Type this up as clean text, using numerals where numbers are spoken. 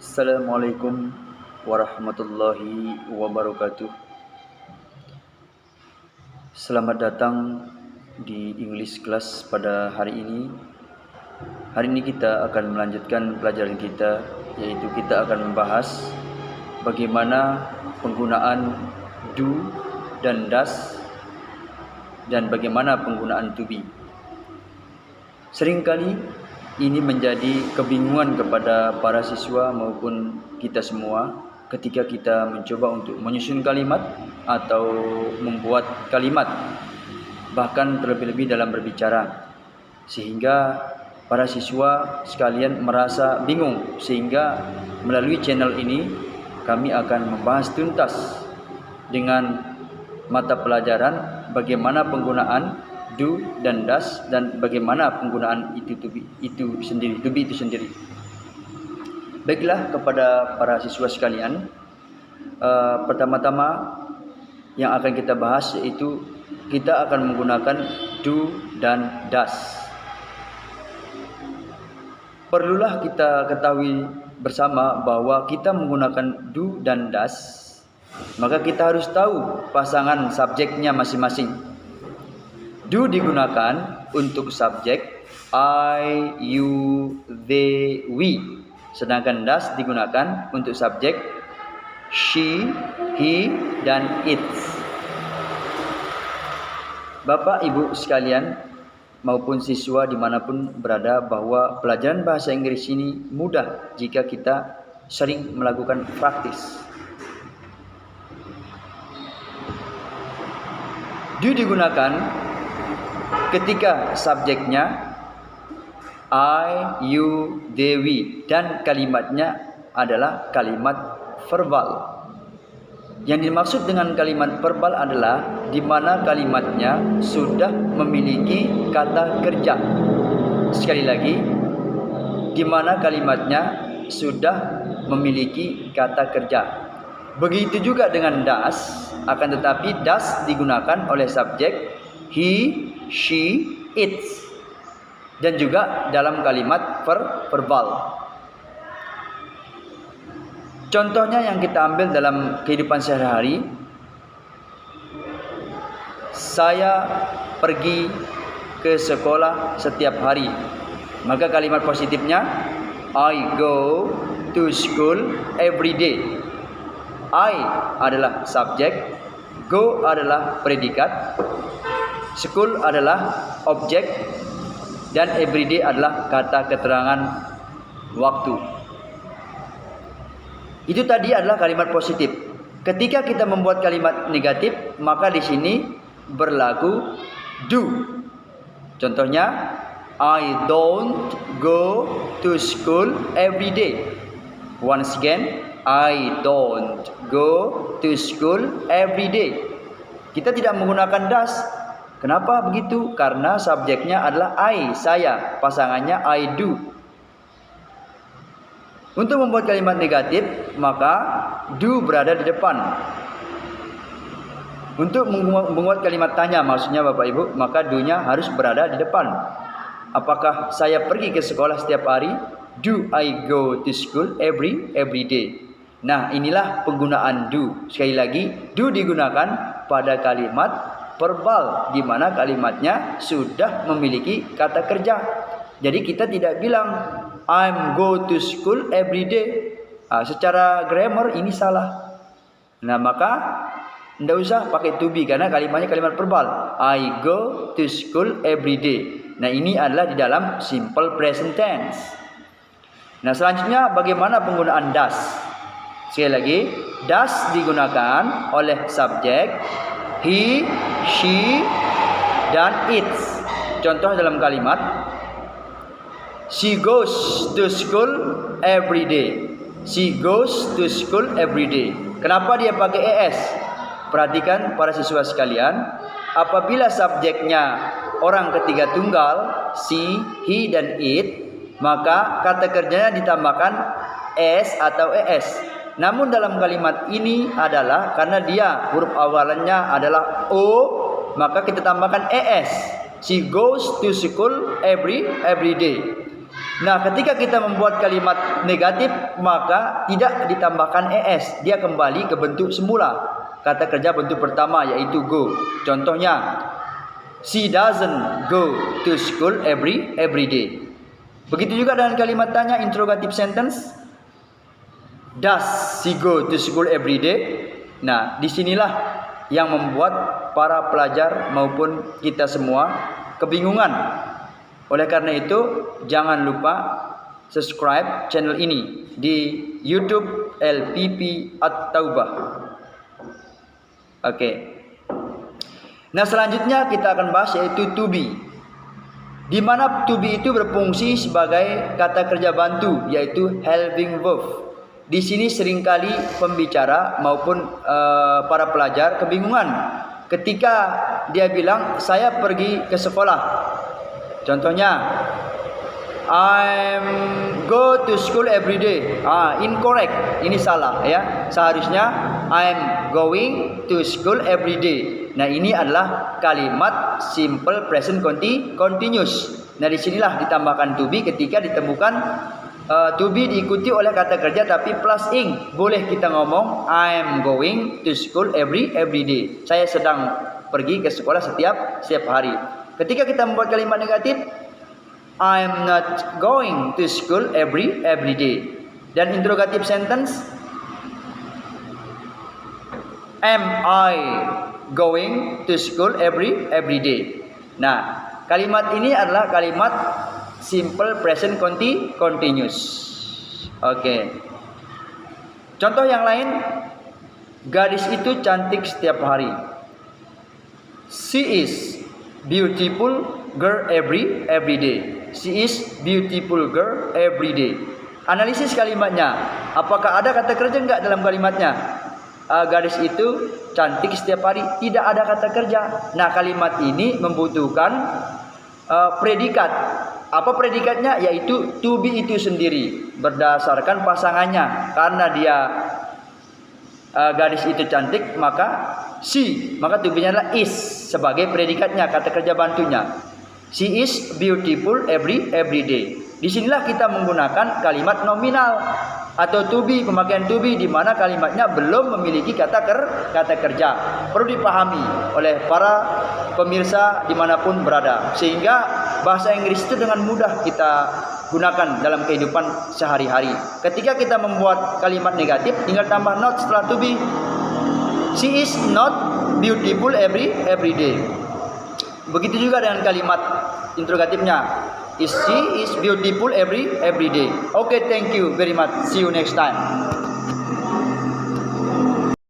Assalamualaikum warahmatullahi wabarakatuh. Selamat datang di English Class pada hari ini. Hari ini kita akan melanjutkan pelajaran kita, yaitu kita akan membahas bagaimana penggunaan do dan does dan bagaimana penggunaan to be. Seringkali ini menjadi kebingungan kepada para siswa maupun kita semua ketika kita mencoba untuk menyusun kalimat atau membuat kalimat, bahkan terlebih-lebih dalam berbicara, sehingga para siswa sekalian merasa bingung. Sehingga melalui channel ini kami akan membahas tuntas dengan mata pelajaran bagaimana penggunaan do dan does dan bagaimana penggunaan to be itu sendiri. Baiklah, kepada para siswa sekalian, pertama-tama yang akan kita bahas yaitu kita akan menggunakan do dan does. Perlulah kita ketahui bersama bahwa kita menggunakan do dan does, maka kita harus tahu pasangan subjeknya masing-masing. Do digunakan untuk subjek I, you, they, we. Sedangkan does digunakan untuk subjek she, he, dan it. Bapak Ibu sekalian maupun siswa dimanapun berada, bahwa pelajaran bahasa Inggris ini mudah jika kita sering melakukan praktis. Do digunakan ketika subjeknya I, you, they, we dan kalimatnya adalah kalimat verbal. Yang dimaksud dengan kalimat verbal adalah di mana kalimatnya sudah memiliki kata kerja. Sekali lagi, di mana kalimatnya sudah memiliki kata kerja. Begitu juga dengan does, akan tetapi does digunakan oleh subjek he, she, it, dan juga dalam kalimat verbal. Contohnya yang kita ambil dalam kehidupan sehari-hari, saya pergi ke sekolah setiap hari. Maka kalimat positifnya I go to school every day. I adalah subjek, go adalah predikat, school adalah objek, dan everyday adalah kata keterangan waktu. Itu tadi adalah kalimat positif. Ketika kita membuat kalimat negatif, maka di sini berlaku do. Contohnya, I don't go to school every day. Once again, I don't go to school every day. Kita tidak menggunakan does. Kenapa begitu? Karena subjeknya adalah I, saya, pasangannya I do. Untuk membuat kalimat negatif, maka do berada di depan. Untuk membuat kalimat tanya, maksudnya Bapak Ibu, maka do-nya harus berada di depan. Apakah saya pergi ke sekolah setiap hari? Do I go to school every day? Nah, inilah penggunaan do. Sekali lagi, do digunakan pada kalimat verbal, di mana kalimatnya sudah memiliki kata kerja. Jadi kita tidak bilang I'm go to school every day. Secara grammar ini salah. Nah, maka tidak usah pakai to be karena kalimatnya kalimat verbal. I go to school every day. Nah, ini adalah di dalam simple present tense. Nah, selanjutnya bagaimana penggunaan does? Sekali lagi, does digunakan oleh subjek he, she, dan it. Contoh dalam kalimat she goes to school every day. She goes to school every day. Kenapa dia pakai es? Perhatikan para siswa sekalian, apabila subjeknya orang ketiga tunggal she, he, dan it, maka kata kerjanya ditambahkan s atau es. Namun dalam kalimat ini adalah karena dia huruf awalannya adalah o, maka kita tambahkan es. She goes to school every day. Nah, ketika kita membuat kalimat negatif, maka tidak ditambahkan es, dia kembali ke bentuk semula. Kata kerja bentuk pertama yaitu go. Contohnya, she doesn't go to school every day. Begitu juga dengan kalimat tanya interrogative sentence. Does she go to school every day? Nah, disinilah yang membuat para pelajar maupun kita semua kebingungan. Oleh karena itu, jangan lupa subscribe channel ini di YouTube LPP At-Taubah. Oke. Nah, selanjutnya kita akan bahas yaitu to be. Di mana to be itu berfungsi sebagai kata kerja bantu yaitu helping verb. Di sini seringkali pembicara maupun para pelajar kebingungan ketika dia bilang saya pergi ke sekolah. Contohnya, I'm go to school every day. Incorrect. Ini salah ya. Seharusnya I'm going to school every day. Nah, ini adalah kalimat simple present continuous. Nah, disinilah ditambahkan to be ketika ditemukan to be diikuti oleh kata kerja tapi plus ing. Boleh kita ngomong I'm going to school every day. Saya sedang pergi ke sekolah setiap hari. Ketika kita membuat kalimat negatif, I'm not going to school every day. Dan interrogative sentence, am I going to school every day. Nah, kalimat ini adalah kalimat simple present continuous. Oke. Contoh yang lain, gadis itu cantik setiap hari. She is beautiful girl every day. She is beautiful girl every day. Analisis kalimatnya. Apakah ada kata kerja enggak dalam kalimatnya? Gadis itu cantik setiap hari. Tidak ada kata kerja. Nah, kalimat ini membutuhkan predikat. Apa predikatnya? Yaitu to be itu sendiri. Berdasarkan pasangannya. Karena dia gadis itu cantik, maka she, maka to be-nya adalah is sebagai predikatnya, kata kerja bantunya. She is beautiful every day. Disinilah kita menggunakan kalimat nominal atau to be, pemakaian to be di mana kalimatnya belum memiliki kata kerja. Perlu dipahami oleh para pemirsa dimanapun berada, sehingga bahasa Inggris itu dengan mudah kita gunakan dalam kehidupan sehari-hari. Ketika kita membuat kalimat negatif, tinggal tambah not setelah to be. She is not beautiful every day. Begitu juga dengan kalimat interrogatifnya. She is beautiful every day. Okay, thank you very much. See you next time.